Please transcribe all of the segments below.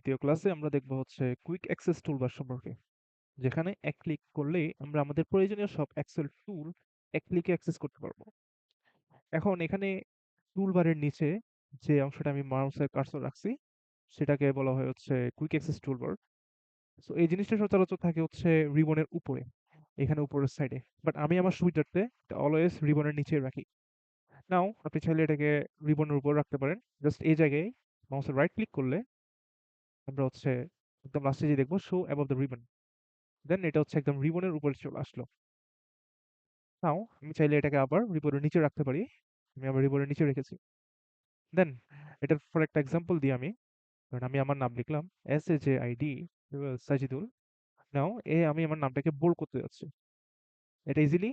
দ্বিতীয় ক্লাসে আমরা দেখব হচ্ছে কুইক অ্যাক্সেস টুলবার সম্পর্কে, যেখানে এক ক্লিক করলেই আমরা আমাদের প্রয়োজনীয় সব এক্সেল টুল এক ক্লিকে অ্যাক্সেস করতে পারবো। এখন এখানে টুলবারের নিচে যে অংশটা আমি মাউসের কার্সর রাখছি সেটাকে বলা হয় হচ্ছে কুইক অ্যাক্সেস টুলবার। সো এই জিনিসটা সচরাচর থাকে হচ্ছে রিবনের উপরে, এখানে উপরের সাইডে, বাট আমি আমার সুবিধার্থে অলওয়েজ রিবনের নিচে রাখি। নাও আপনি চাইলে এটাকে রিবনের উপর রাখতে পারেন। জাস্ট এই জায়গায় মাউসের রাইট ক্লিক করলে আমরা হচ্ছে একদম লাস্টে যে দেখবো শো অ্যাবভ দ্য রিবন, দেন এটা হচ্ছে একদম রিবনের উপরে চলে আসলো। নাও আমি চাইলে এটাকে আবার রিবনের নিচে রাখতে পারি। আমি আবার রিবনের নিচে রেখেছি। দেন এটার ফর একটা এক্সাম্পল দিই আমি, কারণ আমি আমার নাম লিখলাম SAJID সাজিদুল। নাও আমি আমার নামটাকে বোল্ড করতে যাচ্ছি। এটা ইজিলি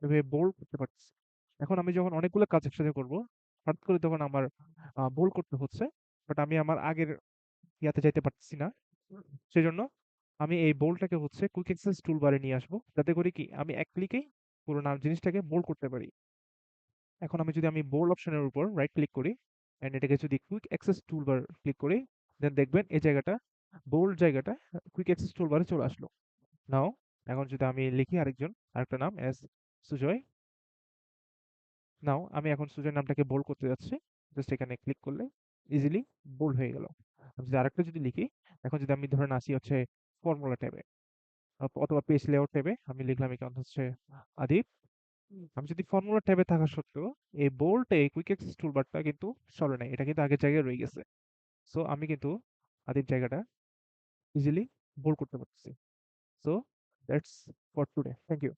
এভাবে বোল্ড করতে পারছি। এখন আমি যখন অনেকগুলো কাজ একসাথে করব, হঠাৎ করে তখন আমার বোল্ড করতে হচ্ছে, বাট আমি আমার আগের ইয়াতে যাইতে পারতেছি না। সেজন্য আমি এই বোল্ডটাকে হচ্ছে কুইক অ্যাক্সেস টুলবারে নিয়ে আসবো, যাতে করে কি আমি এক ক্লিকেই পুরো নাম জিনিসটাকে বোল্ড করতে পারি। এখন আমি বোল্ড অপশনের উপর রাইট ক্লিক করি এন্ড এটাকে যদি কুইক অ্যাক্সেস টুলবার ক্লিক করি, দেন দেখবেন এই জায়গাটা, বোল্ড জায়গাটা কুইক অ্যাক্সেস টুলবারে চলে আসলো। নাও এখন যদি আমি লিখি আরেকটা নাম সুজয়। নাও আমি এখন সুজয় নামটাকে বোল্ড করতে যাচ্ছি। জাস্ট এখানে ক্লিক করলে ইজিলি বোল্ড হয়ে গেল। আমি যদি আরেকটা যদি লিখি, এখন যদি আমি ধরেন আসি হচ্ছে ফর্মুলা ট্যাবে অথবা পেজ লেআউট ট্যাবে, আমি লিখলাম এখানে হচ্ছে আদিপ। আমি যদি ফর্মুলা ট্যাবে থাকা সত্ত্বেও এই বোল্ড এই কুইক অ্যাক্সেস টুলবারটা কিন্তু সরে নাই, এটা কিন্তু আগের জায়গায় রয়ে গেছে। সো আমি কিন্তু আদিপ জায়গাটা ইজিলি বোল্ড করতে পারতেছি। So that's for today, thank you.